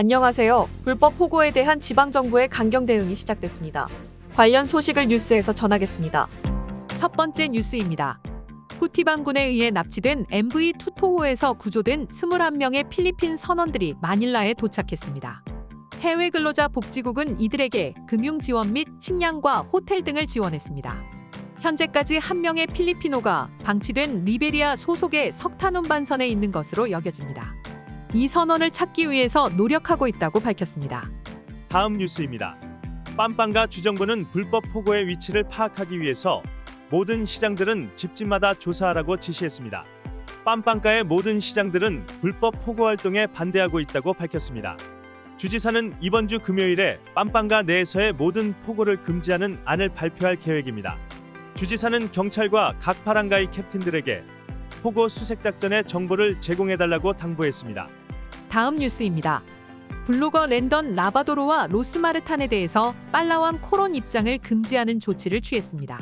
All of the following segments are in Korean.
안녕하세요. 불법 포고에 대한 지방정부의 강경 대응이 시작됐습니다. 관련 소식을 뉴스에서 전하겠습니다. 첫 번째 뉴스입니다. 후티 반군에 의해 납치된 MV 투토호에서 구조된 21명의 필리핀 선원들이 마닐라에 도착했습니다. 해외 근로자 복지국은 이들에게 금융 지원 및 식량과 호텔 등을 지원했습니다. 현재까지 한 명의 필리피노가 방치된 리베리아 소속의 석탄 운반선에 있는 것으로 여겨집니다. 이 선원을 찾기 위해서 노력하고 있다고 밝혔습니다. 다음 뉴스입니다. 빰빰가 주정부는 불법 포고의 위치를 파악하기 위해서 모든 시장들은 집집마다 조사하라고 지시했습니다. 빰빰가의 모든 시장들은 불법 포고 활동에 반대하고 있다고 밝혔습니다. 주지사는 이번 주 금요일에 빰빰가 내에서의 모든 포고를 금지하는 안을 발표할 계획입니다. 주지사는 경찰과 각 바랑가이 캡틴들에게 포고 수색 작전의 정보를 제공해달라고 당부했습니다. 다음 뉴스입니다. 블로거 랜던 라바도르와 로스마르탄에 대해서 팔라완 코론 입장을 금지하는 조치를 취했습니다.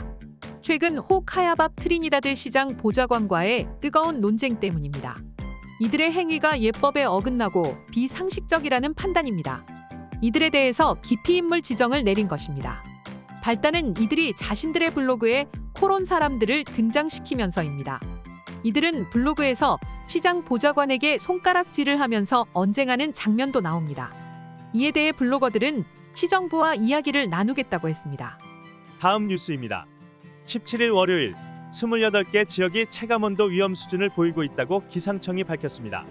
최근 호카야밥 트리니다드 시장 보좌관과의 뜨거운 논쟁 때문입니다. 이들의 행위가 예법에 어긋나고 비상식적이라는 판단입니다. 이들에 대해서 기피 인물 지정을 내린 것입니다. 발단은 이들이 자신들의 블로그에 코론 사람들을 등장시키면서입니다. 이들은 블로그에서 시장 보좌관에게 손가락질을 하면서 언쟁하는 장면도 나옵니다. 이에 대해 블로거들은 시정부와 이야기를 나누겠다고 했습니다. 다음 뉴스입니다. 17일 월요일 28개 지역이 체감온도 위험 수준을 보이고 있다고 기상청이 밝혔습니다.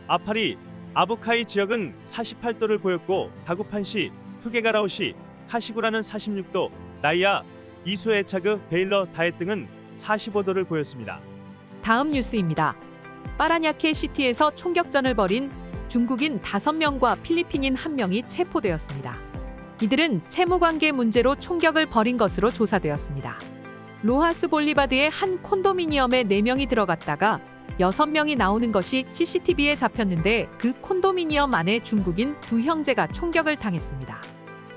아파리, 아부카이 지역은 48도를 보였고 다구판시, 투게가라오시, 카시구라는 46도, 나이아, 이수에차그, 베일러, 다헷 등은 45도를 보였습니다. 다음 뉴스입니다. 파라냐케 시티에서 총격전을 벌인 중국인 5명과 필리핀인 1명이 체포되었습니다. 이들은 채무관계 문제로 총격을 벌인 것으로 조사되었습니다. 로하스 볼리바드의 한 콘도미니엄에 4명이 들어갔다가 6명이 나오는 것이 CCTV에 잡혔는데 그 콘도미니엄 안에 중국인 2형제가 총격을 당했습니다.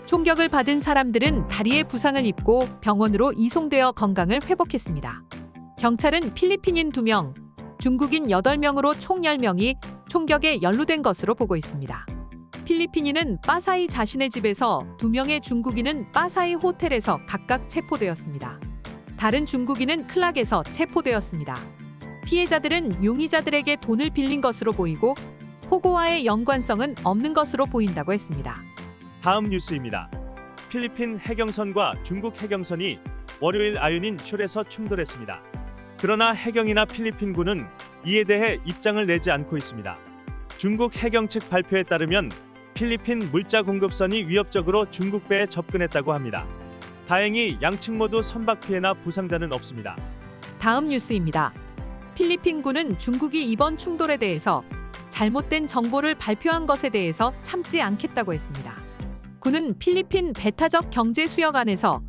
총격을 받은 사람들은 다리에 부상을 입고 병원으로 이송되어 건강을 회복했습니다. 경찰은 필리핀인 2명, 중국인 8명으로 총 10명이 총격에 연루된 것으로 보고 있습니다. 필리핀인은 빠사이 자신의 집에서 2명의 중국인은 빠사이 호텔에서 각각 체포되었습니다. 다른 중국인은 클락에서 체포되었습니다. 피해자들은 용의자들에게 돈을 빌린 것으로 보이고 포고와의 연관성은 없는 것으로 보인다고 했습니다. 다음 뉴스입니다. 필리핀 해경선과 중국 해경선이 월요일 아윤인 숄에서 충돌했습니다. 그러나 해경이나 필리핀군은 이에 대해 입장을 내지 않고 있습니다. 중국 해경 측 발표에 따르면 필리핀 물자 공급선이 위협적으로 중국 배에 접근했다고 합니다. 다행히 양측 모두 선박 피해나 부상자는 없습니다. 다음 뉴스입니다. 필리핀군은 중국이 이번 충돌에 대해서 잘못된 정보를 발표한 것에 대해서 참지 않겠다고 했습니다. 군은 필리핀 배타적 경제 수역 안에서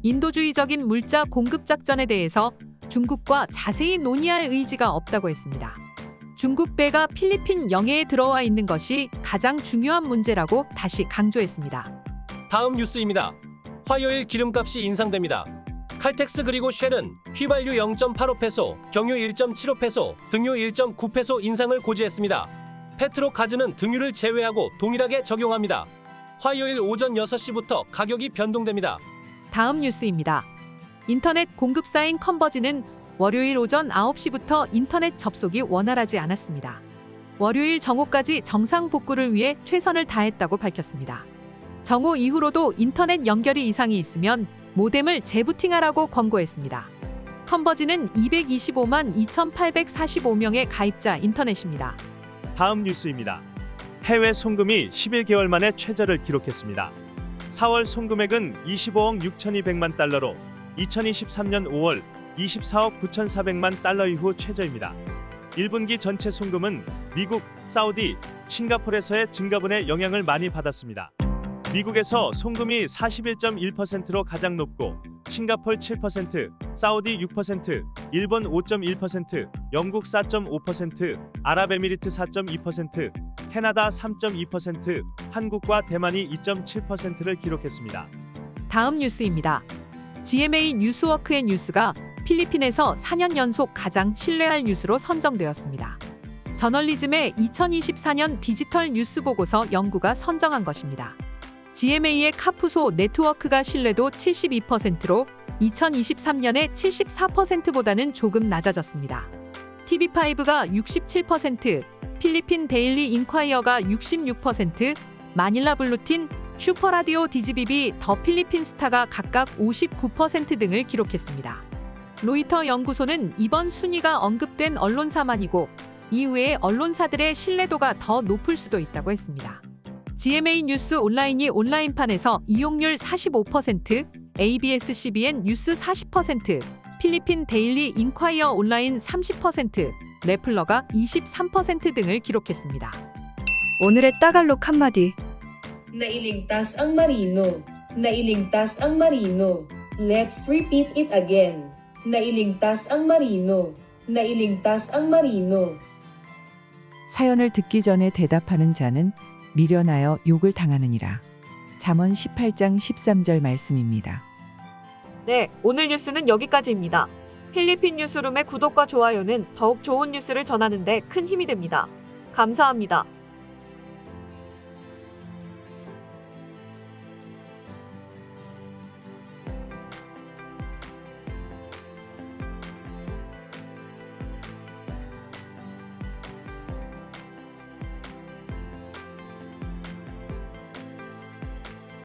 인도주의적인 물자 공급 작전에 대해서 중국과 자세히 논의할 의지가 없다고 했습니다. 중국 배가 필리핀 영해에 들어와 있는 것이 가장 중요한 문제라고 다시 강조했습니다. 다음 뉴스입니다. 화요일 기름값이 인상됩니다. 칼텍스 그리고 쉘은 휘발유 0.85페소, 경유 1.75페소, 등유 1.9페소 인상을 고지했습니다. 페트로가즈는 등유를 제외하고 동일하게 적용합니다. 화요일 오전 6시부터 가격이 변동됩니다. 다음 뉴스입니다. 인터넷 공급사인 컨버지는 월요일 오전 9시부터 인터넷 접속이 원활하지 않았습니다. 월요일 정오까지 정상 복구를 위해 최선을 다했다고 밝혔습니다. 정오 이후로도 인터넷 연결이 이상이 있으면 모뎀을 재부팅하라고 권고했습니다. 컨버지는 225만 2,845명의 가입자 인터넷입니다. 다음 뉴스입니다. 해외 송금이 11개월 만에 최저를 기록했습니다. 4월 송금액은 25억 6,200만 달러로 2023년 5월 24억 9,400만 달러 이후 최저입니다. 1분기 전체 송금은 미국, 사우디, 싱가포르에서의 증가분의 영향을 많이 받았습니다. 미국에서 송금이 41.1%로 가장 높고 싱가포르 7%, 사우디 6%, 일본 5.1%, 영국 4.5%, 아랍에미리트 4.2%, 캐나다 3.2%, 한국과 대만이 2.7%를 기록했습니다. 다음 뉴스입니다. GMA 뉴스워크의 뉴스가 필리핀에서 4년 연속 가장 신뢰할 뉴스로 선정되었습니다. 저널리즘의 2024년 디지털 뉴스 보고서 연구가 선정한 것입니다. GMA의 카푸소 네트워크가 신뢰도 72%로 2023년의 74%보다는 조금 낮아졌습니다. TV5가 67%, 필리핀 데일리 인콰이어가 66%, 마닐라 블루틴, 슈퍼라디오 디지비비, 더 필리핀 스타가 각각 59% 등을 기록했습니다. 로이터 연구소는 이번 순위가 언급된 언론사만이고 이후의 언론사들의 신뢰도가 더 높을 수도 있다고 했습니다. GMA 뉴스 온라인이 온라인판에서 이용률 45%, ABS-CBN 뉴스 40%, 필리핀 데일리 인콰이어 온라인 30%, 레플러가 23% 등을 기록했습니다. 오늘의 따갈록 한마디. Nailigtas ang Marino. Nailigtas ang Marino. Let's repeat it again. Nailigtas ang Marino. Nailigtas ang Marino. 사연을 듣기 전에 대답하는 자는 미련하여 욕을 당하느니라. 잠언 18장 13절 말씀입니다. 네, 오늘 뉴스는 여기까지입니다. 필리핀 뉴스룸의 구독과 좋아요는 더욱 좋은 뉴스를 전하는 데 큰 힘이 됩니다. 감사합니다.